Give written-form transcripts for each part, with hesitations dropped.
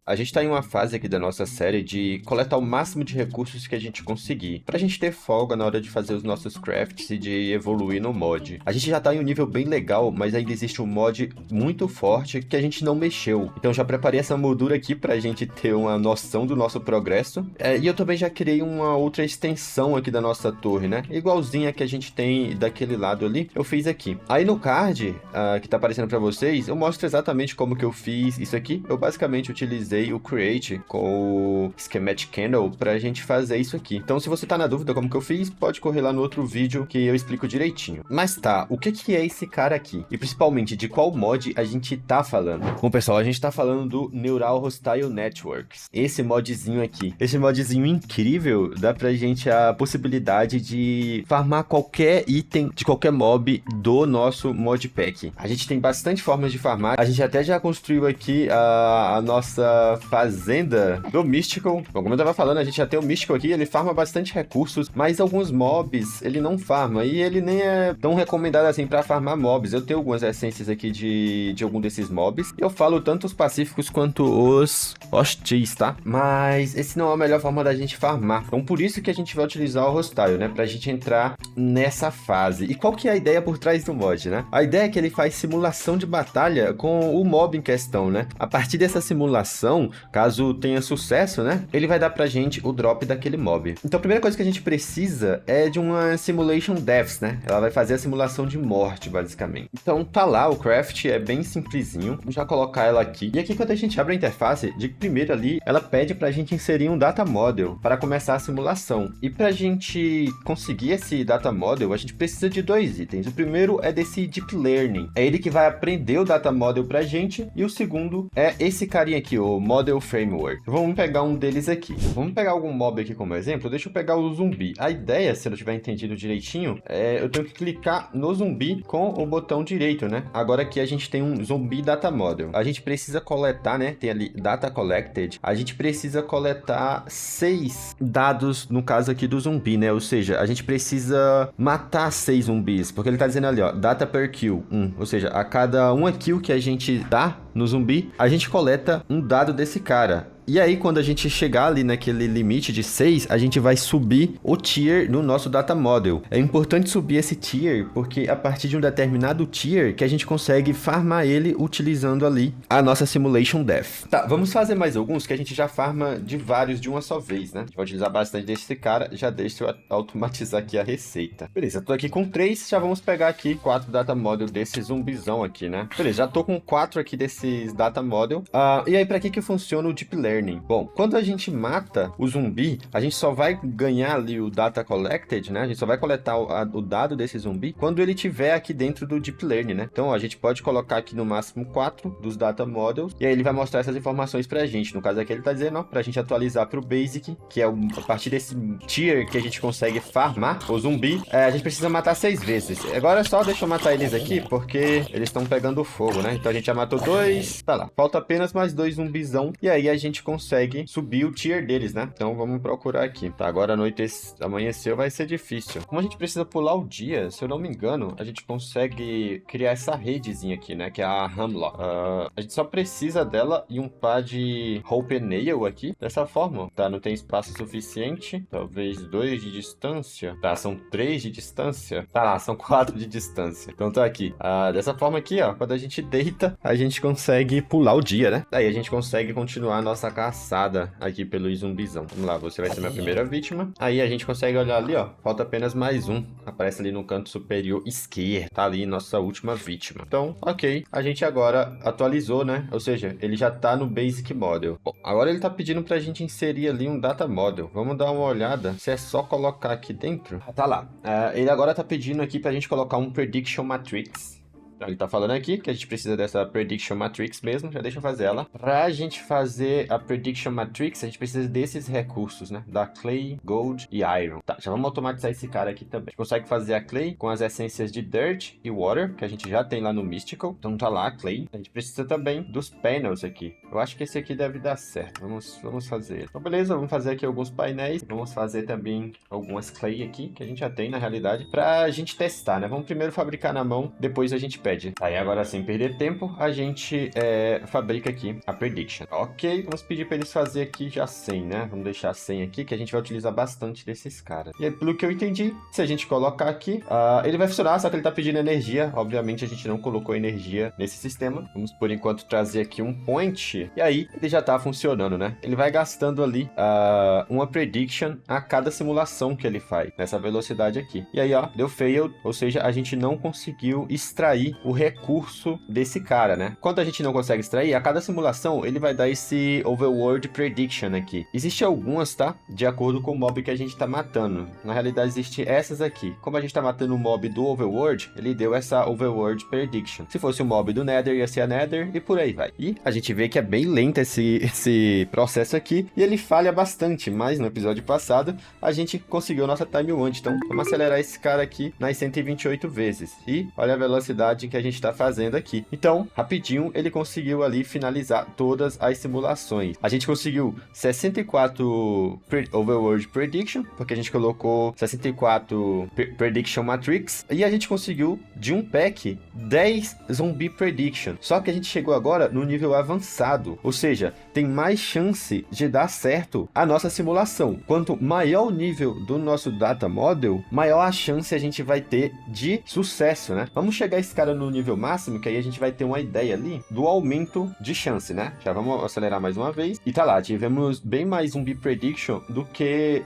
A gente tá em uma fase aqui da nossa série de coletar o máximo de recursos que a gente conseguir, pra gente ter folga na hora de fazer os nossos crafts e de evoluir no mod. A gente já tá em um nível bem legal, mas ainda existe um mod muito forte que a gente não mexeu. Então já preparei essa moldura aqui pra gente ter uma noção do nosso progresso. E eu também já criei uma outra extensão aqui da nossa torre, né? Igualzinha que a gente tem daquele lado ali, eu fiz aqui. Aí no card, que tá aparecendo pra vocês, eu mostro exatamente como que eu fiz isso aqui. Eu basicamente utilizei o Create com o Schematic Candle pra gente fazer isso aqui. Então, se você tá na dúvida como que eu fiz, pode correr lá no outro vídeo que eu explico direitinho. Mas tá, o que que é esse cara aqui? E principalmente, de qual mod a gente tá falando? Bom, pessoal, a gente tá falando do Neural Hostile Networks. Esse modzinho aqui. Esse modzinho incrível dá pra gente a possibilidade de farmar qualquer item de qualquer mob do nosso modpack. A gente tem bastante formas de farmar. A gente até já construiu aqui a nossa fazenda do Mystical. Bom, como eu tava falando, a gente já tem o Mystical aqui, ele farma bastante recursos, mas alguns mobs ele não farma, e ele nem é tão recomendado assim pra farmar mobs. Eu tenho algumas essências aqui de algum desses mobs, e eu falo tanto os pacíficos quanto os hostis, tá? Mas esse não é a melhor forma da gente farmar, então por isso que a gente vai utilizar o Hostile, né? Pra gente entrar nessa fase. E qual que é a ideia por trás do mod, né? A ideia é que ele faz simulação de batalha com o mob em questão, né? A partir dessa simulação, caso tenha sucesso, né, ele vai dar pra gente o drop daquele mob. Então a primeira coisa que a gente precisa é de uma Simulation Deaths, né? Ela vai fazer a simulação de morte, basicamente. Então tá lá, o craft é bem simplesinho. Vou já colocar ela aqui. E aqui quando a gente abre a interface, de primeiro ali, ela pede pra gente inserir um Data Model para começar a simulação. E pra gente conseguir esse Data Model, a gente precisa de dois itens. O primeiro é desse Deep Learning. É ele que vai aprender o Data Model pra gente. E o segundo é esse carinha aqui, o Model Framework. Vamos pegar um deles aqui. Vamos pegar algum mob aqui como exemplo. Deixa eu pegar o zumbi. A ideia, se eu tiver entendido direitinho, eu tenho que clicar no zumbi com o botão direito, né? Agora aqui a gente tem um zumbi data model. A gente precisa coletar, né? Tem ali data collected. A gente precisa coletar 6 dados, no caso aqui do zumbi, né? Ou seja, a gente precisa matar 6 zumbis, porque ele tá dizendo ali, ó, data per kill, 1. Ou seja, a cada uma kill que a gente dá no zumbi, a gente coleta um dado desse cara. E aí, quando a gente chegar ali naquele limite de 6, a gente vai subir o tier no nosso Data Model. É importante subir esse tier, porque a partir de um determinado tier que a gente consegue farmar ele utilizando ali a nossa Simulation Death. Tá, vamos fazer mais alguns que a gente já farma de vários de uma só vez, né? A gente vai utilizar bastante desse cara, já deixa eu automatizar aqui a receita. Beleza, tô aqui com 3, já vamos pegar aqui 4 Data Model desse zumbizão aqui, né? Beleza, já tô com 4 aqui desses Data Model. E aí, pra que funciona o Deep Learning? Bom, quando a gente mata o zumbi, a gente só vai ganhar ali o Data Collected, né? A gente só vai coletar o dado desse zumbi quando ele tiver aqui dentro do Deep Learning, né? Então, a gente pode colocar aqui no máximo 4 dos Data Models, e aí ele vai mostrar essas informações pra gente. No caso aqui, ele tá dizendo, ó, pra gente atualizar pro Basic, que é a partir desse tier que a gente consegue farmar o zumbi, a gente precisa matar 6 vezes. Agora só deixa eu matar eles aqui, porque eles estão pegando fogo, né? Então, a gente já matou 2, tá lá. Falta apenas mais 2 zumbizão, e aí a gente consegue subir o tier deles, né? Então vamos procurar aqui. Tá, agora a noite amanheceu, vai ser difícil. Como a gente precisa pular o dia, se eu não me engano, a gente consegue criar essa redezinha aqui, né? Que é a Hamlock. A gente só precisa dela e um par de Rope and Nail aqui, dessa forma. Tá, não tem espaço suficiente. Talvez 2 de distância. Tá, são 3 de distância. Tá lá, são 4 de distância. Então tá aqui. Dessa forma aqui, ó, quando a gente deita, a gente consegue pular o dia, né? Aí a gente consegue continuar a nossa caçada aqui pelo zumbizão. Vamos lá, você vai ser minha primeira vítima. Aí a gente consegue olhar ali, ó. Falta apenas mais um. Aparece ali no canto superior esquerdo. Tá ali nossa última vítima. Então, ok. A gente agora atualizou, né? Ou seja, ele já tá no Basic Model. Bom, agora ele tá pedindo pra gente inserir ali um Data Model. Vamos dar uma olhada se é só colocar aqui dentro. Tá lá. Ele agora tá pedindo aqui pra gente colocar um Prediction Matrix. Então, ele tá falando aqui que a gente precisa dessa Prediction Matrix mesmo, já deixa eu fazer ela. Pra gente fazer a Prediction Matrix, a gente precisa desses recursos, né? Da Clay, Gold e Iron. Tá, já vamos automatizar esse cara aqui também. A gente consegue fazer a Clay com as essências de Dirt e Water, que a gente já tem lá no Mystical. Então tá lá a Clay. A gente precisa também dos panels aqui. Eu acho que esse aqui deve dar certo. Vamos fazer ele. Então beleza, vamos fazer aqui alguns painéis. Vamos fazer também algumas Clay aqui, que a gente já tem na realidade, pra gente testar, né? Vamos primeiro fabricar na mão, depois a gente pede. Aí agora, sem perder tempo, a gente fabrica aqui a Prediction. Ok, vamos pedir pra eles fazer aqui já 100, né? Vamos deixar 100 aqui, que a gente vai utilizar bastante desses caras. E aí, pelo que eu entendi, se a gente colocar aqui, ele vai funcionar, só que ele tá pedindo energia. Obviamente, a gente não colocou energia nesse sistema. Vamos, por enquanto, trazer aqui um point. E aí, ele já tá funcionando, né? Ele vai gastando ali uma Prediction a cada simulação que ele faz, nessa velocidade aqui. E aí, ó, deu failed, ou seja, a gente não conseguiu extrair o recurso desse cara, né? Quando a gente não consegue extrair, a cada simulação, ele vai dar esse Overworld Prediction aqui. Existem algumas, tá? De acordo com o mob que a gente tá matando. Na realidade, existem essas aqui. Como a gente tá matando o mob do Overworld, ele deu essa Overworld Prediction. Se fosse o mob do Nether, ia ser a Nether, e por aí vai. E a gente vê que é bem lento esse processo aqui, e ele falha bastante, mas no episódio passado, a gente conseguiu nossa Time Wand. Então, vamos acelerar esse cara aqui nas 128 vezes. E olha a velocidade que a gente tá fazendo aqui. Então, rapidinho, ele conseguiu ali finalizar todas as simulações. A gente conseguiu 64 Overworld Prediction, porque a gente colocou 64 Prediction Matrix, e a gente conseguiu, de um pack, 10 Zombie Prediction. Só que a gente chegou agora no nível avançado, ou seja, tem mais chance de dar certo a nossa simulação. Quanto maior o nível do nosso Data Model, maior a chance a gente vai ter de sucesso, né? Vamos chegar esse cara no nível máximo, que aí a gente vai ter uma ideia ali do aumento de chance, né? Já vamos acelerar mais uma vez. E tá lá, tivemos bem mais Zombie Prediction do que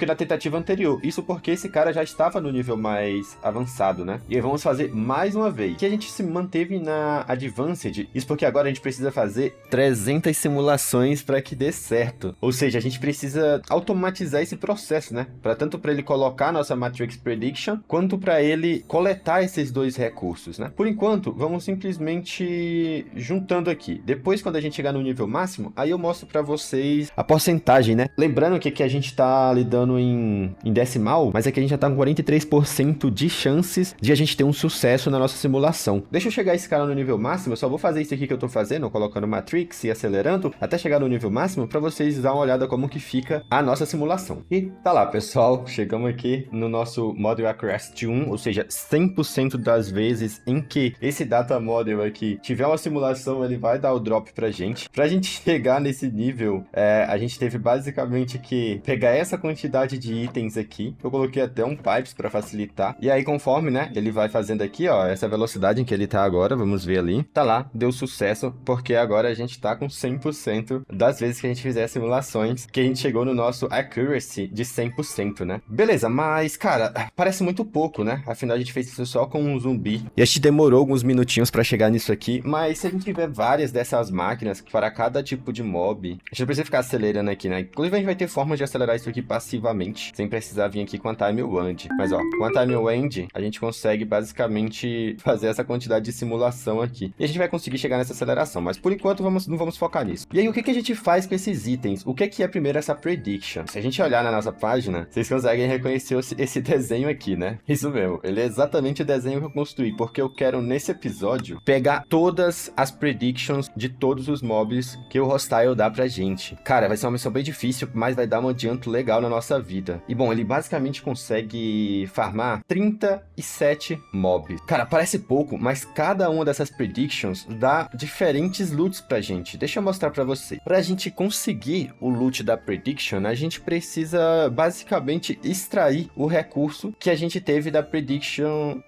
na tentativa anterior. Isso porque esse cara já estava no nível mais avançado, né? E aí vamos fazer mais uma vez. Que a gente se manteve na Advanced. Isso porque agora a gente precisa fazer 300 simulações para que dê certo. Ou seja, a gente precisa automatizar esse processo, né? Tanto para ele colocar a nossa Matrix Prediction, quanto para ele coletar esses dois recursos, né? Por enquanto, vamos simplesmente juntando aqui. Depois, quando a gente chegar no nível máximo, aí eu mostro para vocês a porcentagem, né? Lembrando que aqui a gente tá lidando em decimal, mas aqui a gente já tá com 43% de chances de a gente ter um sucesso na nossa simulação. Deixa eu chegar esse cara no nível máximo, eu só vou fazer isso aqui que eu tô fazendo, colocando Matrix e acelerando, até chegar no nível máximo, para vocês dar uma olhada como que fica a nossa simulação. E tá lá, pessoal, chegamos aqui no nosso Model Accuracy 1, ou seja, 100% das vezes em que esse Data Model aqui tiver uma simulação, ele vai dar o drop pra gente. Pra gente chegar nesse nível, a gente teve basicamente que pegar essa quantidade de itens aqui, eu coloquei até um pipes para facilitar, e aí conforme, né, ele vai fazendo aqui, ó, essa velocidade em que ele tá agora, vamos ver ali, tá lá, deu sucesso, porque agora a gente tá com 100% das vezes que a gente fizer simulações, que a gente chegou no nosso accuracy de 100%, né? Beleza, mas, cara, parece muito pouco, né? Afinal, a gente fez isso só com um zumbi, e a gente demorou alguns minutinhos pra chegar nisso aqui, mas se a gente tiver várias dessas máquinas para cada tipo de mob, a gente não precisa ficar acelerando aqui, né? Inclusive, a gente vai ter formas de acelerar isso aqui passivamente, sem precisar vir aqui com a Time Wand. Mas, ó, com a Time Wand, a gente consegue basicamente fazer essa quantidade de simulação aqui. E a gente vai conseguir chegar nessa aceleração, mas por enquanto não vamos focar nisso. E aí, o que a gente faz com esses itens? O que é primeiro essa Prediction? Se a gente olhar na nossa página, vocês conseguem reconhecer esse desenho aqui, né? Isso mesmo, ele é exatamente o desenho que eu construí, porque eu quero, nesse episódio, pegar todas as Predictions de todos os mobs que o Hostile dá pra gente. Cara, vai ser uma missão bem difícil, mas vai dar um adianto legal na nossa vida. E bom, ele basicamente consegue farmar 37 mobs. Cara, parece pouco, mas cada uma dessas Predictions dá diferentes loots pra gente. Deixa eu mostrar pra você. Pra gente conseguir o loot da Prediction, a gente precisa basicamente extrair o recurso que a gente teve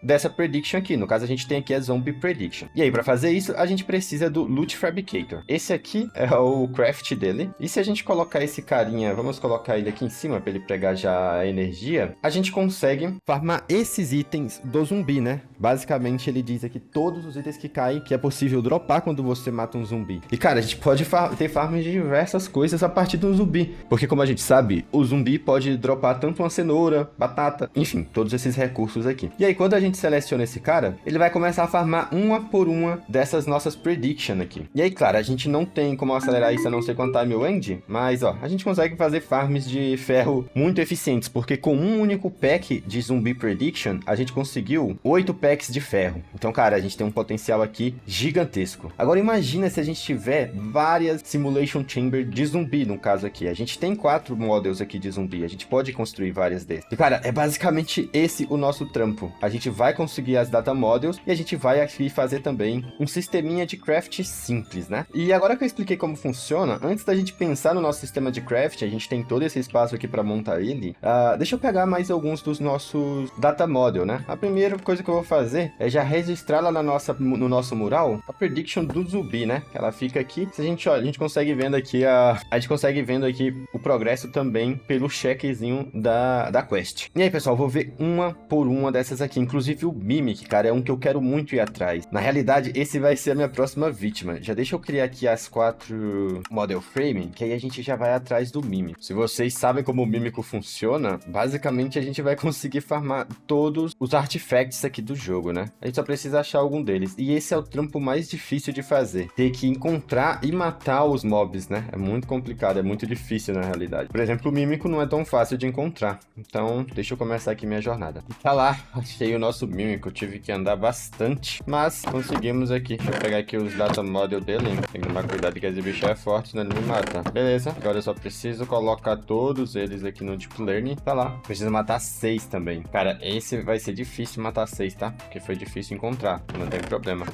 dessa Prediction aqui. No caso, a gente tem aqui a Zombie Prediction. E aí, pra fazer isso, a gente precisa do Loot Fabricator. Esse aqui é o craft dele. E se a gente colocar esse carinha, vamos colocar ele aqui em cima pra ele pegar já a energia, a gente consegue farmar esses itens do zumbi, né? Basicamente, ele diz aqui todos os itens que caem, que é possível dropar quando você mata um zumbi. E, cara, a gente pode ter farms de diversas coisas a partir do zumbi. Porque, como a gente sabe, o zumbi pode dropar tanto uma cenoura, batata, enfim, todos esses recursos aqui. E aí, quando a gente seleciona funciona esse cara? Ele vai começar a farmar uma por uma dessas nossas prediction aqui. E aí, claro, a gente não tem como acelerar isso a não ser com a Time End, mas, ó, a gente consegue fazer farms de ferro muito eficientes, porque com um único pack de zumbi prediction, a gente conseguiu 8 packs de ferro. Então, cara, a gente tem um potencial aqui gigantesco. Agora, imagina se a gente tiver várias simulation chamber de zumbi, no caso aqui. A gente tem 4 models aqui de zumbi, a gente pode construir várias desses. E, cara, é basicamente esse o nosso trampo. A gente vai conseguir as data models e a gente vai aqui fazer também um sisteminha de craft simples, né? E agora que eu expliquei como funciona, antes da gente pensar no nosso sistema de craft, a gente tem todo esse espaço aqui para montar ele, deixa eu pegar mais alguns dos nossos data model, né? A primeira coisa que eu vou fazer é já registrar lá no nosso mural a prediction do zumbi, né? Ela fica aqui. Se a gente, olha, a gente consegue vendo aqui o progresso também pelo checkzinho da quest. E aí, pessoal, vou ver uma por uma dessas aqui, inclusive o Mimic, cara, é um que eu quero muito ir atrás. Na realidade, esse vai ser a minha próxima vítima. Já deixa eu criar aqui as 4 model frame, que aí a gente já vai atrás do Mimic. Se vocês sabem como o Mímico funciona, basicamente a gente vai conseguir farmar todos os artifacts aqui do jogo, né? A gente só precisa achar algum deles. E esse é o trampo mais difícil de fazer. Ter que encontrar e matar os mobs, né? É muito complicado, é muito difícil na realidade. Por exemplo, o Mímico não é tão fácil de encontrar. Então, deixa eu começar aqui minha jornada. Tá lá, achei o nosso Mímico. Tive que andar bastante, mas conseguimos aqui. Deixa eu pegar aqui os data model dele. Tem que tomar cuidado que esse bicho é forte, senão ele me mata. Beleza, agora eu só preciso colocar todos eles aqui no Deep Learning. Tá lá, precisa matar 6 também. Cara, esse vai ser difícil matar 6, tá? Porque foi difícil encontrar, não tem problema.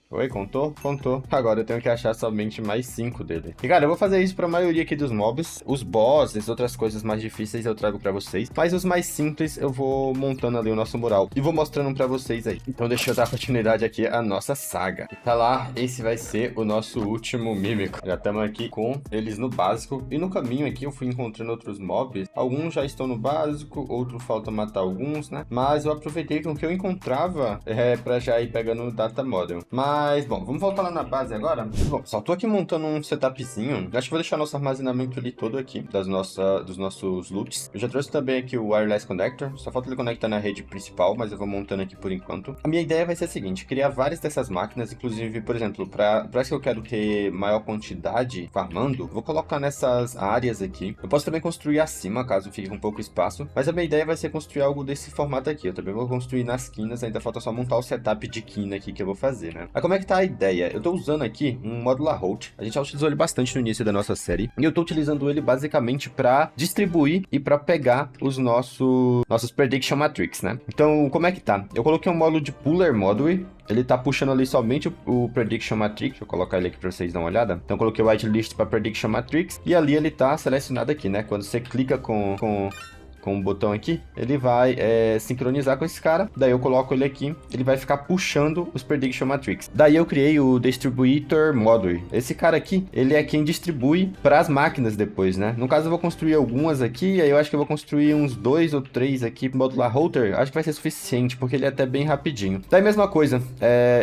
Oi, contou? Contou. Agora eu tenho que achar somente mais 5 dele. E, cara, eu vou fazer isso pra maioria aqui dos mobs. Os bosses, outras coisas mais difíceis eu trago pra vocês. Mas os mais simples eu vou montando ali o nosso mural. E vou mostrando pra vocês aí. Então deixa eu dar continuidade aqui à nossa saga. Tá lá, esse vai ser o nosso último Mímico. Já estamos aqui com eles no básico. E no caminho aqui eu fui encontrando outros mobs. Alguns já estão no básico, outros falta matar alguns, né? Mas eu aproveitei com o que eu encontrava pra já ir pegando o data model. Mas, bom, vamos voltar lá na base agora. Bom, pessoal, tô aqui montando um setupzinho. Acho que vou deixar nosso armazenamento ali todo aqui, dos nossos loots. Eu já trouxe também aqui o Wireless Connector. Só falta ele conectar na rede principal, mas eu vou montando aqui por enquanto. A minha ideia vai ser a seguinte, criar várias dessas máquinas, inclusive, por exemplo, para que eu quero ter maior quantidade farmando, vou colocar nessas áreas aqui. Eu posso também construir acima, caso fique com pouco espaço, mas a minha ideia vai ser construir algo desse formato aqui. Eu também vou construir nas quinas, ainda falta só montar o setup de quina aqui que eu vou fazer, né? Mas como é que tá a ideia? Eu tô usando aqui um modular host. A gente já utilizou ele bastante no início da nossa série. E eu tô utilizando ele basicamente para distribuir e para pegar os nossos prediction matrix, né? Então, como é que tá? Eu coloquei um módulo de puller module. Ele tá puxando ali somente o Prediction Matrix. Deixa eu colocar ele aqui pra vocês darem uma olhada. Então, eu coloquei o whitelist para Prediction Matrix. E ali ele tá selecionado aqui, né? Quando você clica com o botão aqui, ele vai sincronizar com esse cara. Daí eu coloco ele aqui, ele vai ficar puxando os Prediction Matrix. Daí eu criei o Distributor Module. Esse cara aqui, ele é quem distribui para as máquinas depois, né? No caso eu vou construir algumas aqui, aí eu acho que eu vou construir uns 2 ou 3 aqui pro modular router. Acho que vai ser suficiente, porque ele é até bem rapidinho. Daí mesma coisa,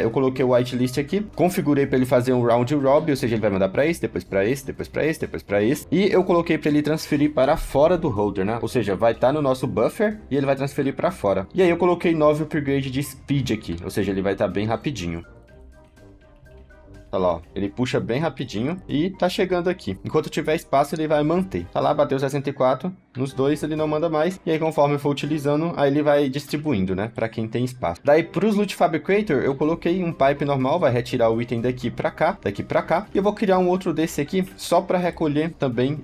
eu coloquei o whitelist aqui, configurei para ele fazer um round robin, ou seja, ele vai mandar para esse, depois para esse, depois para esse, depois para esse. E eu coloquei para ele transferir para fora do router, né? Ou seja, vai estar no nosso buffer e ele vai transferir para fora. E aí eu coloquei 9 upgrade de speed aqui, ou seja, ele vai estar bem rapidinho. Olha lá, ó. Ele puxa bem rapidinho e tá chegando aqui. Enquanto tiver espaço, ele vai manter. Tá lá, bateu 64. Nos dois, ele não manda mais. E aí, conforme eu for utilizando, aí ele vai distribuindo, né? Pra quem tem espaço. Daí, pros Loot Fabricator, eu coloquei um pipe normal. Vai retirar o item daqui pra cá. Daqui pra cá. E eu vou criar um outro desse aqui, só pra recolher também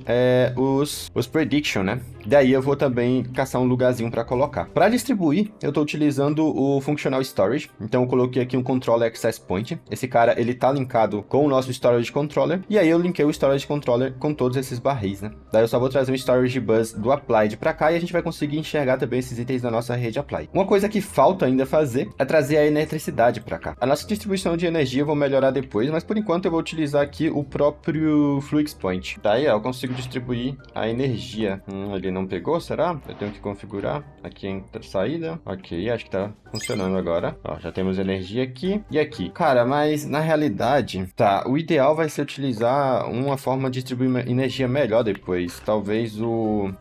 os Prediction, né? Daí, eu vou também caçar um lugarzinho pra colocar. Pra distribuir, eu tô utilizando o Functional Storage. Então, eu coloquei aqui um Controller Access Point. Esse cara, ele tá linkado com o nosso Storage Controller. E aí, eu linkei o Storage Controller com todos esses barris, né? Daí, eu só vou trazer um Storage Bus do Applied para cá e a gente vai conseguir enxergar também esses itens da nossa rede Applied. Uma coisa que falta ainda fazer é trazer a eletricidade para cá. A nossa distribuição de energia eu vou melhorar depois, mas por enquanto eu vou utilizar aqui o próprio Flux Point. Daí eu consigo distribuir a energia. Ele não pegou, será? Eu tenho que configurar aqui em saída. Ok, acho que tá funcionando agora. Ó, já temos energia aqui e aqui. Cara, mas na realidade, tá, o ideal vai ser utilizar uma forma de distribuir energia melhor depois. Talvez o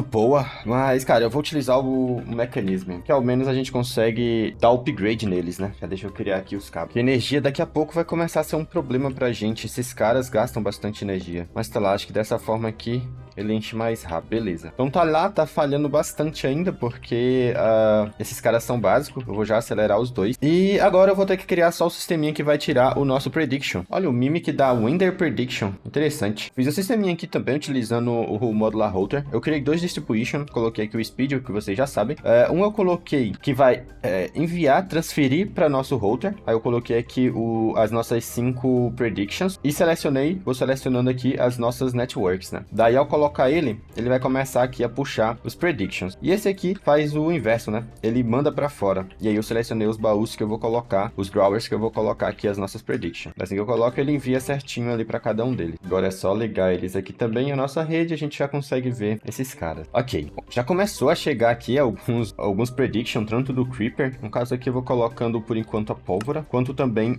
Poa, mas, cara, eu vou utilizar o mecanismo, que ao menos a gente consegue dar upgrade neles, né? Já deixa eu criar aqui os cabos. Porque energia daqui a pouco vai começar a ser um problema pra gente. Esses caras gastam bastante energia. Mas tá lá, acho que dessa forma aqui ele enche mais rápido, beleza. Então tá lá, tá falhando bastante ainda, porque esses caras são básicos. Eu vou já acelerar os dois. E agora eu vou ter que criar só o sisteminha que vai tirar o nosso Prediction. Olha, o Mimic da Winder Prediction. Interessante. Fiz o sisteminha aqui também, utilizando o Modular Router. Eu criei dois Distribution, coloquei aqui o Speed, o que vocês já sabem. Um eu coloquei que vai enviar, transferir para nosso router. Aí eu coloquei aqui as nossas 5 Predictions. E vou selecionando aqui as nossas Networks, né? Daí ao colocar ele vai começar aqui a puxar os predictions. E esse aqui faz o inverso, né? Ele manda para fora. E aí eu selecionei os baús que eu vou colocar, os growers que eu vou colocar aqui as nossas predictions. Assim que eu coloco, ele envia certinho ali para cada um deles. Agora é só ligar eles aqui também. A nossa rede, a gente já consegue ver esses caras. Ok, bom, já começou a chegar aqui alguns predictions, tanto do Creeper. No caso aqui eu vou colocando por enquanto a pólvora, quanto também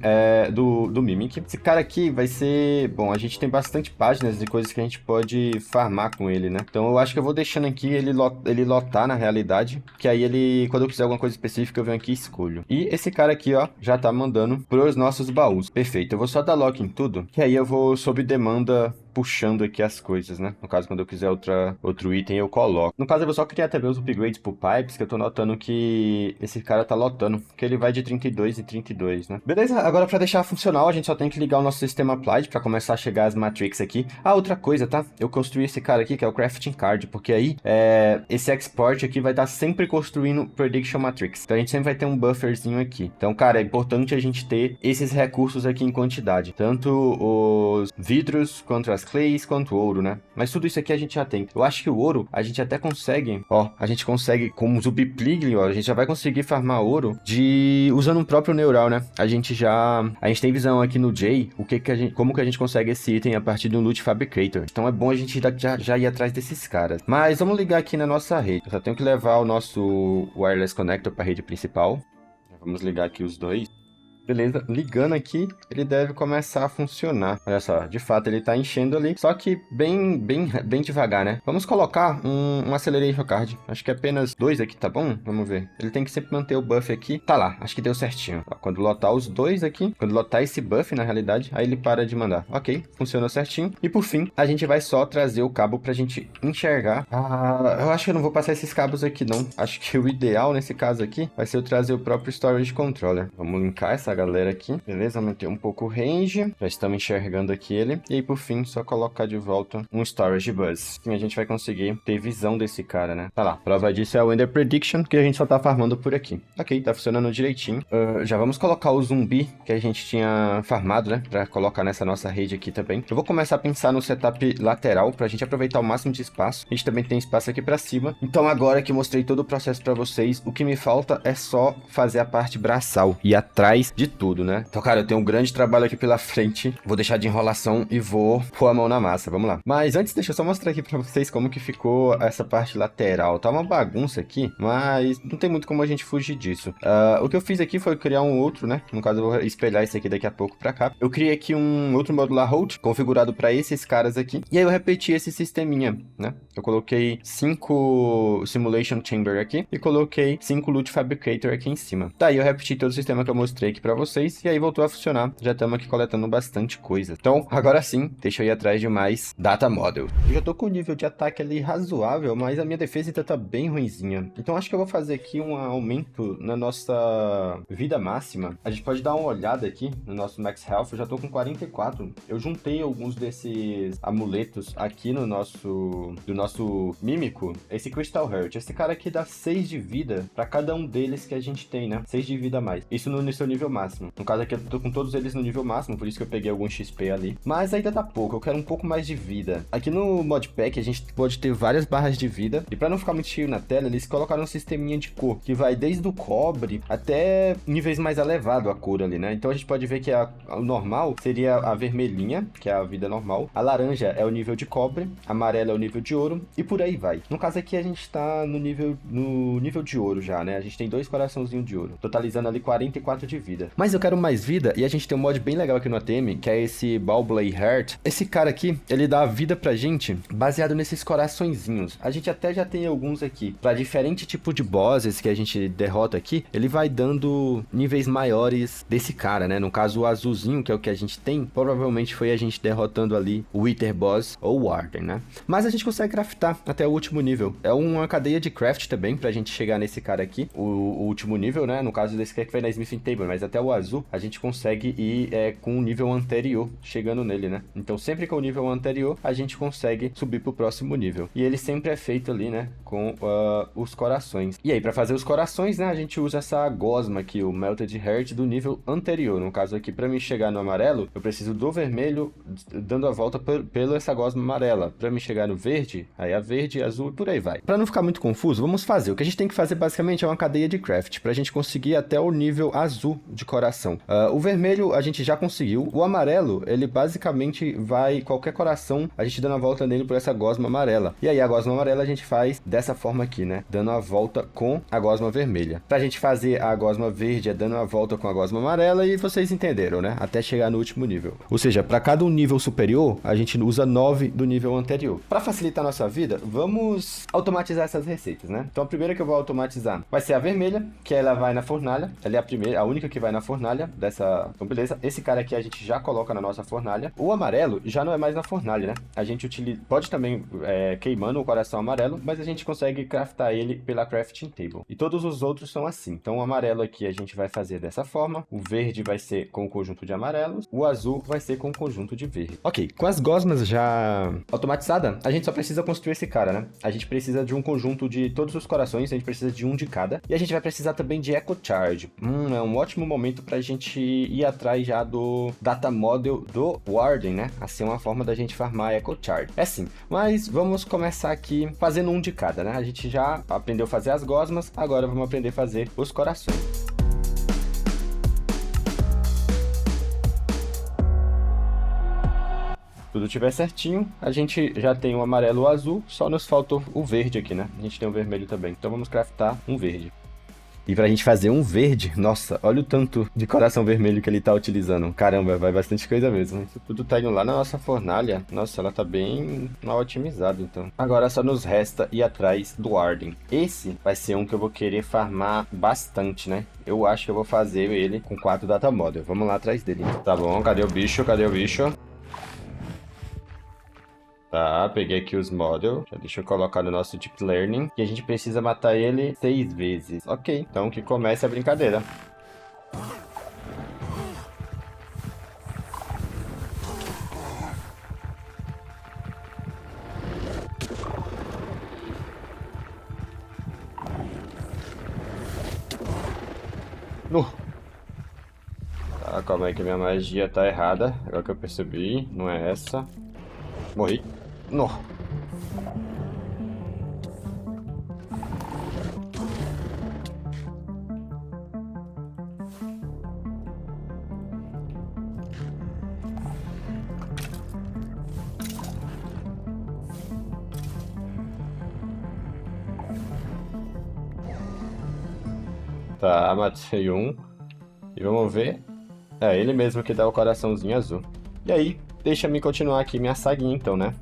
do Mimic. Esse cara aqui vai ser... Bom, a gente tem bastante páginas de coisas que a gente pode farmar com ele, né? Então eu acho que eu vou deixando aqui ele lotar na realidade, que aí quando eu quiser alguma coisa específica, eu venho aqui e escolho. E esse cara aqui, ó, já tá mandando pros nossos baús. Perfeito, eu vou só dar lock em tudo, que aí eu vou sob demanda puxando aqui as coisas, né? No caso, quando eu quiser outro item, eu coloco. No caso, eu vou só criar também os upgrades pro Pipes, que eu tô notando que esse cara tá lotando, que ele vai de 32 e 32, né? Beleza, agora pra deixar funcional, a gente só tem que ligar o nosso sistema Applied pra começar a chegar as Matrix aqui. Ah, outra coisa, tá? Eu construí esse cara aqui, que é o Crafting Card, porque aí, esse export aqui vai estar sempre construindo Prediction Matrix. Então, a gente sempre vai ter um bufferzinho aqui. Então, cara, é importante a gente ter esses recursos aqui em quantidade. Tanto os vidros, quanto as clays, quanto o ouro, né? Mas tudo isso aqui a gente já tem. Eu acho que o ouro, a gente até consegue, ó, a gente consegue, como o Zubipliglin, ó, a gente já vai conseguir farmar ouro usando o próprio Neural, né? A gente tem visão aqui no Jay, como que a gente consegue esse item a partir do Loot Fabricator. Então é bom a gente já ir atrás desses caras. Mas vamos ligar aqui na nossa rede. Eu só tenho que levar o nosso Wireless Connector para a rede principal. Vamos ligar aqui os dois. Beleza, ligando aqui, ele deve começar a funcionar. Olha só, de fato ele tá enchendo ali, só que bem devagar, né? Vamos colocar um Acceleration Card. Acho que apenas 2 aqui, tá bom? Vamos ver. Ele tem que sempre manter o buff aqui. Tá lá, acho que deu certinho. Ó, quando lotar os 2 aqui, quando lotar esse buff, na realidade, aí ele para de mandar. Ok, funcionou certinho. E por fim, a gente vai só trazer o cabo pra gente enxergar. Eu acho que eu não vou passar esses cabos aqui, não. Acho que o ideal nesse caso aqui vai ser eu trazer o próprio Storage Controller. Vamos linkar essa galera aqui, beleza? Aumentei um pouco o range, já estamos enxergando aqui ele, e aí por fim, só colocar de volta um Storage Bus, assim a gente vai conseguir ter visão desse cara, né? Tá lá, prova disso é o Ender Prediction, que a gente só tá farmando por aqui. Ok, tá funcionando direitinho. Já vamos colocar o zumbi que a gente tinha farmado, né? Pra colocar nessa nossa rede aqui também. Eu vou começar a pensar no setup lateral, pra gente aproveitar o máximo de espaço. A gente também tem espaço aqui pra cima. Então agora que mostrei todo o processo pra vocês, o que me falta é só fazer a parte braçal e atrás de tudo, né? Então, cara, eu tenho um grande trabalho aqui pela frente. Vou deixar de enrolação e vou pôr a mão na massa. Vamos lá. Mas antes, deixa eu só mostrar aqui pra vocês como que ficou essa parte lateral. Tá uma bagunça aqui, mas não tem muito como a gente fugir disso. O que eu fiz aqui foi criar um outro, né? No caso, eu vou espelhar esse aqui daqui a pouco pra cá. Eu criei aqui um outro modular hold configurado pra esses caras aqui. E aí eu repeti esse sisteminha, né? Eu coloquei 5 Simulation Chamber aqui e coloquei 5 Loot Fabricator aqui em cima. Daí eu repeti todo o sistema que eu mostrei aqui pra vocês e aí voltou a funcionar. Já estamos aqui coletando bastante coisa. Então, agora sim, deixa eu ir atrás de mais Data Model. Eu já tô com o nível de ataque ali razoável, mas a minha defesa ainda tá bem ruinzinha. Então acho que eu vou fazer aqui um aumento na nossa vida máxima. A gente pode dar uma olhada aqui no nosso Max Health. Eu já tô com 44. Eu juntei alguns desses amuletos aqui do nosso mímico. Esse Crystal Heart. Esse cara aqui dá 6 de vida pra cada um deles que a gente tem, né? 6 de vida a mais. Isso no seu nível máximo. máximo. No caso aqui eu tô com todos eles no nível máximo, por isso que eu peguei algum XP ali. Mas ainda tá pouco, eu quero um pouco mais de vida. Aqui no modpack a gente pode ter várias barras de vida. E pra não ficar muito cheio na tela, eles colocaram um sisteminha de cor, que vai desde o cobre até níveis mais elevados a cor ali, né? Então a gente pode ver que o normal seria a vermelhinha, que é a vida normal. A laranja é o nível de cobre, a amarela é o nível de ouro e por aí vai. No caso aqui a gente tá no nível de ouro já, né? A gente tem 2 coraçãozinhos de ouro, totalizando ali 44 de vida. Mas eu quero mais vida e a gente tem um mod bem legal aqui no ATM, que é esse Ballblade Heart. Esse cara aqui, ele dá vida pra gente baseado nesses coraçõezinhos. A gente até já tem alguns aqui. Pra diferente tipo de bosses que a gente derrota aqui, ele vai dando níveis maiores desse cara, né? No caso, o azulzinho, que é o que a gente tem, provavelmente foi a gente derrotando ali o Wither Boss ou o Warden, né? Mas a gente consegue craftar até o último nível. É uma cadeia de craft também pra gente chegar nesse cara aqui, o último nível, né? No caso desse que vai na Smithing Table, mas até o azul a gente consegue ir com o nível anterior, chegando nele, né? Então sempre que é o nível anterior, a gente consegue subir pro próximo nível. E ele sempre é feito ali, né? Com os corações. E aí, pra fazer os corações, né? A gente usa essa gosma aqui, o Melted Heart do nível anterior. No caso aqui, pra mim chegar no amarelo, eu preciso do vermelho dando a volta pela essa gosma amarela. Pra mim chegar no verde, aí a verde, azul e por aí vai. Pra não ficar muito confuso, vamos fazer. O que a gente tem que fazer basicamente é uma cadeia de craft, pra gente conseguir até o nível azul de coração. O vermelho a gente já conseguiu. O amarelo, ele basicamente vai, qualquer coração, a gente dando a volta nele por essa gosma amarela. E aí a gosma amarela a gente faz dessa forma aqui, né? Dando a volta com a gosma vermelha. Pra gente fazer a gosma verde é dando a volta com a gosma amarela e vocês entenderam, né? Até chegar no último nível. Ou seja, pra cada um nível superior, a gente usa 9 do nível anterior. Pra facilitar a nossa vida, vamos automatizar essas receitas, né? Então a primeira que eu vou automatizar vai ser a vermelha, que ela vai na fornalha. Ela é a primeira, a única que vai na fornalha dessa... Então beleza, esse cara aqui a gente já coloca na nossa fornalha. O amarelo já não é mais na fornalha, né? A gente pode também queimando o coração amarelo, mas a gente consegue craftar ele pela crafting table. E todos os outros são assim. Então o amarelo aqui a gente vai fazer dessa forma. O verde vai ser com o conjunto de amarelos. O azul vai ser com o conjunto de verde. Ok, com as gosmas já automatizadas, a gente só precisa construir esse cara, né? A gente precisa de um conjunto de todos os corações, a gente precisa de um de cada. E a gente vai precisar também de Echo Charge. É um ótimo momento pra gente ir atrás já do Data Model do Warden, né? Assim, uma forma da gente farmar Echo Charge. É sim, mas vamos começar aqui fazendo um de cada, né? A gente já aprendeu a fazer as gosmas, agora vamos aprender a fazer os corações. Tudo tiver certinho, a gente já tem o amarelo e o azul, só nos faltou o verde aqui, né? A gente tem o vermelho também, então vamos craftar um verde. E pra gente fazer um verde, nossa, olha o tanto de coração vermelho que ele tá utilizando. Caramba, vai bastante coisa mesmo. Isso tudo tá indo lá na nossa fornalha. Nossa, ela tá bem mal otimizada, então. Agora só nos resta ir atrás do Warden. Esse vai ser um que eu vou querer farmar bastante, né? Eu acho que eu vou fazer ele com 4 Data Model. Vamos lá atrás dele. Tá bom, cadê o bicho? Cadê o bicho? Tá, peguei aqui os model. Já deixa eu colocar no nosso Deep Learning. E a gente precisa matar ele 6 vezes. Ok, então que comece a brincadeira. Tá, calma aí que minha magia tá errada. Agora que eu percebi, não é essa. Morri. No. Tá, matei um. E vamos ver. É ele mesmo que dá o coraçãozinho azul. E aí, deixa-me continuar aqui minha saguinha então, né?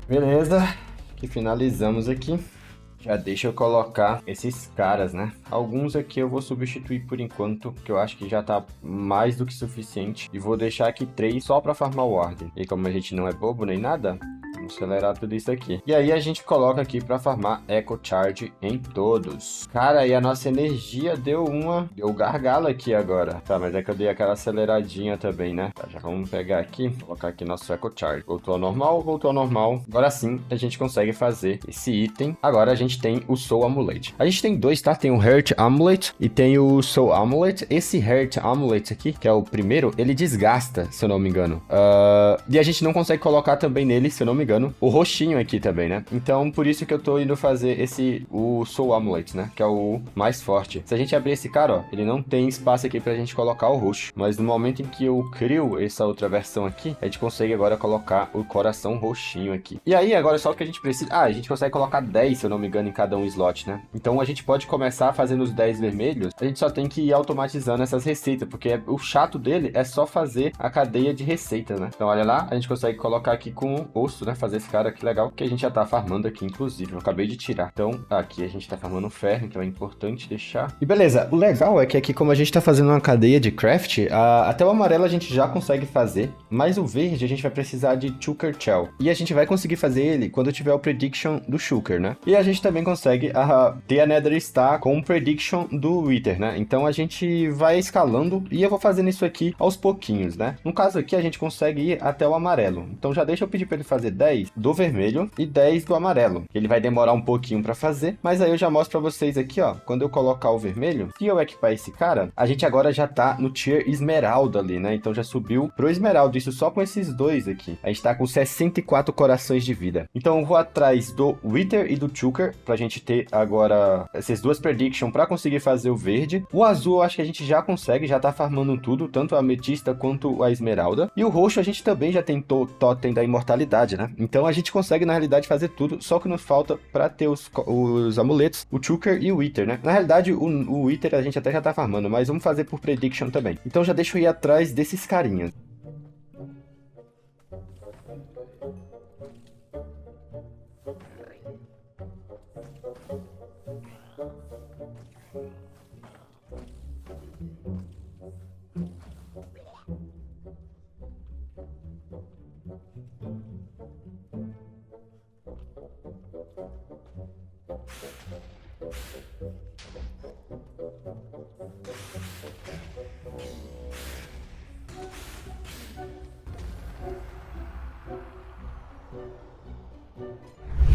Beleza, que finalizamos aqui. Já deixa eu colocar esses caras, né? Alguns aqui eu vou substituir por enquanto, que eu acho que já tá mais do que suficiente. E vou deixar aqui 3 só pra farmar o Warden. E como a gente não é bobo nem nada, vamos acelerar tudo isso aqui. E aí a gente coloca aqui pra farmar Echo Charge em todos. Cara, e a nossa energia deu gargalo aqui agora. Tá, mas é que eu dei aquela aceleradinha também, né? Tá, já vamos pegar aqui, colocar aqui nosso Echo Charge. Voltou ao normal, voltou ao normal. Agora sim, a gente consegue fazer esse item. Agora a gente tem o Soul Amulet. A gente tem 2, tá? Tem o Heart Amulet e tem o Soul Amulet. Esse Heart Amulet aqui, que é o primeiro, ele desgasta, se eu não me engano. E a gente não consegue colocar também nele, se eu não me engano, o roxinho aqui também, né? Então, por isso que eu tô indo fazer o Soul Amulet, né? Que é o mais forte. Se a gente abrir esse cara, ó, ele não tem espaço aqui pra gente colocar o roxo. Mas no momento em que eu crio essa outra versão aqui, a gente consegue agora colocar o coração roxinho aqui. E aí, agora só o que a gente precisa... a gente consegue colocar 10, se eu não me engano, em cada um slot, né? Então, a gente pode começar fazendo os 10 vermelhos. A gente só tem que ir automatizando essas receitas, porque o chato dele é só fazer a cadeia de receitas, né? Então, olha lá, a gente consegue colocar aqui com o osso, né? Fazer esse cara aqui legal, que a gente já tá farmando aqui, inclusive. Eu acabei de tirar. Então, aqui a gente tá farmando ferro, então é importante deixar. E beleza, o legal é que aqui, como a gente tá fazendo uma cadeia de craft, até o amarelo a gente já consegue fazer, mas o verde a gente vai precisar de Shulker Shell. E a gente vai conseguir fazer ele quando tiver o Prediction do Shulker, né? E a gente também consegue ter a Nether Star com o Prediction do Wither, né? Então a gente vai escalando e eu vou fazendo isso aqui aos pouquinhos, né? No caso aqui a gente consegue ir até o amarelo. Então já deixa eu pedir pra ele fazer 10 do vermelho e 10 do amarelo. Ele vai demorar um pouquinho pra fazer, mas aí eu já mostro pra vocês aqui, ó. Quando eu colocar o vermelho, se eu equipar esse cara, a gente agora já tá no tier esmeralda ali, né? Então já subiu pro esmeralda, isso só com esses dois aqui. A gente tá com 64 corações de vida. Então eu vou atrás do Wither e do Shulker pra gente ter agora essas duas prediction pra conseguir fazer o verde. O azul eu acho que a gente já consegue, já tá farmando tudo, tanto a ametista quanto a esmeralda. E o roxo a gente também já tem totem da imortalidade, né? Então a gente consegue na realidade fazer tudo, só que nos falta pra ter os amuletos, o Shulker e o Wither, né? Na realidade o Wither a gente até já tá farmando, mas vamos fazer por prediction também. Então já deixa eu ir atrás desses carinhas.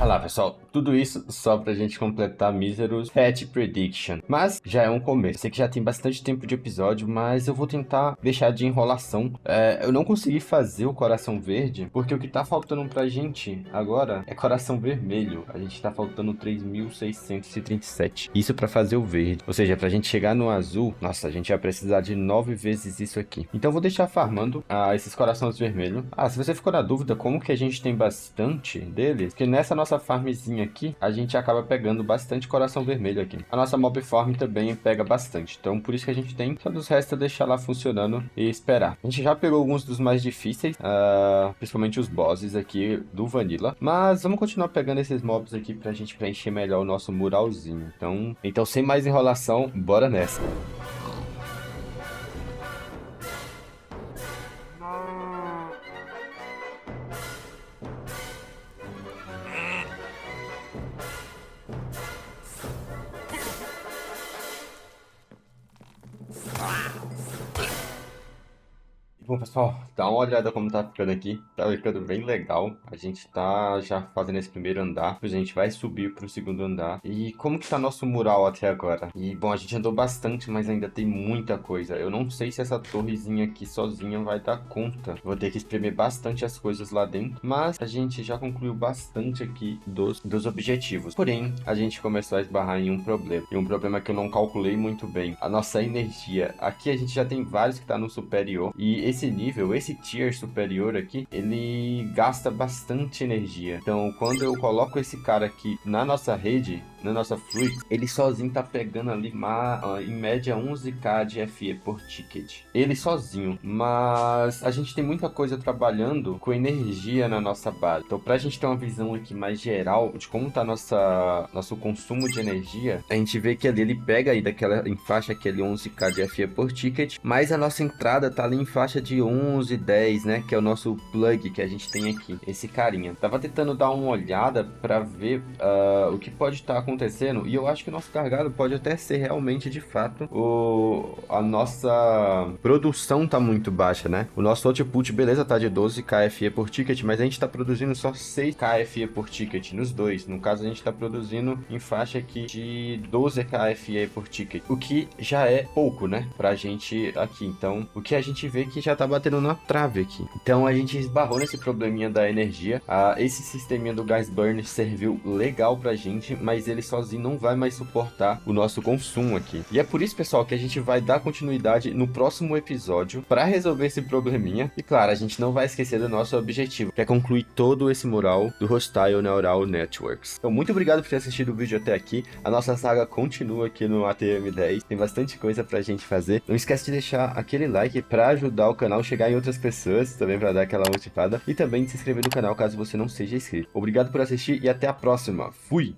Olha lá, pessoal, tudo isso só pra gente completar Miserus Pet Prediction. Mas já é um começo. Sei que já tem bastante tempo de episódio, mas eu vou tentar deixar de enrolação. Eu não consegui fazer o coração verde, porque o que tá faltando pra gente agora é coração vermelho. A gente tá faltando 3.637. Isso pra fazer o verde. Ou seja, pra gente chegar no azul, nossa, a gente vai precisar de 9 vezes isso aqui. Então eu vou deixar farmando esses corações vermelhos. Se você ficou na dúvida como que a gente tem bastante deles, porque nessa nossa farmzinha aqui, a gente acaba pegando bastante coração vermelho aqui. A nossa mob farm também pega bastante, então por isso que a gente tem, só dos restos deixar lá funcionando e esperar. A gente já pegou alguns dos mais difíceis, principalmente os bosses aqui do Vanilla, mas vamos continuar pegando esses mobs aqui pra gente preencher melhor o nosso muralzinho. Então sem mais enrolação, bora nessa. Bom, pessoal, dá uma olhada como tá ficando aqui. Tá ficando bem legal. A gente tá já fazendo esse primeiro andar. Depois a gente vai subir pro segundo andar. E como que tá nosso mural até agora? E, bom, a gente andou bastante, mas ainda tem muita coisa. Eu não sei se essa torrezinha aqui sozinha vai dar conta. Vou ter que espremer bastante as coisas lá dentro. Mas a gente já concluiu bastante aqui dos objetivos. Porém, a gente começou a esbarrar em um problema. E um problema que eu não calculei muito bem. A nossa energia. Aqui a gente já tem vários que tá no superior. E esse nível, esse tier superior aqui, ele gasta bastante energia. Então, quando eu coloco esse cara aqui na nossa rede, na nossa Fluid, ele sozinho tá pegando ali em média 11k de FE por ticket. Ele sozinho, mas a gente tem muita coisa trabalhando com energia na nossa base. Então, pra gente ter uma visão aqui mais geral de como tá nosso consumo de energia, a gente vê que ali ele pega aí em faixa aquele 11k de FE por ticket, mas a nossa entrada tá ali em faixa de 11, 10, né? Que é o nosso plug que a gente tem aqui, esse carinha. Tava tentando dar uma olhada para ver o que pode estar acontecendo, e eu acho que o nosso gargalo pode até ser realmente, de fato, a nossa produção tá muito baixa, né? O nosso output, beleza, tá de 12 KFE por ticket, mas a gente tá produzindo só 6 KFE por ticket nos dois. No caso, a gente tá produzindo em faixa aqui de 12 KFE por ticket, o que já é pouco, né? Pra gente aqui. Então, o que a gente vê que já tá batendo na trave aqui. Então, a gente esbarrou nesse probleminha da energia. Esse sisteminha do Gas Burn serviu legal pra gente, mas ele sozinho não vai mais suportar o nosso consumo aqui. E é por isso, pessoal, que a gente vai dar continuidade no próximo episódio para resolver esse probleminha. E claro, a gente não vai esquecer do nosso objetivo, que é concluir todo esse mural do Hostile Neural Networks. Então, muito obrigado por ter assistido o vídeo até aqui. A nossa saga continua aqui no ATM10. Tem bastante coisa pra gente fazer. Não esquece de deixar aquele like para ajudar o canal a chegar em outras pessoas, também para dar aquela motivada. E também de se inscrever no canal caso você não seja inscrito. Obrigado por assistir e até a próxima. Fui!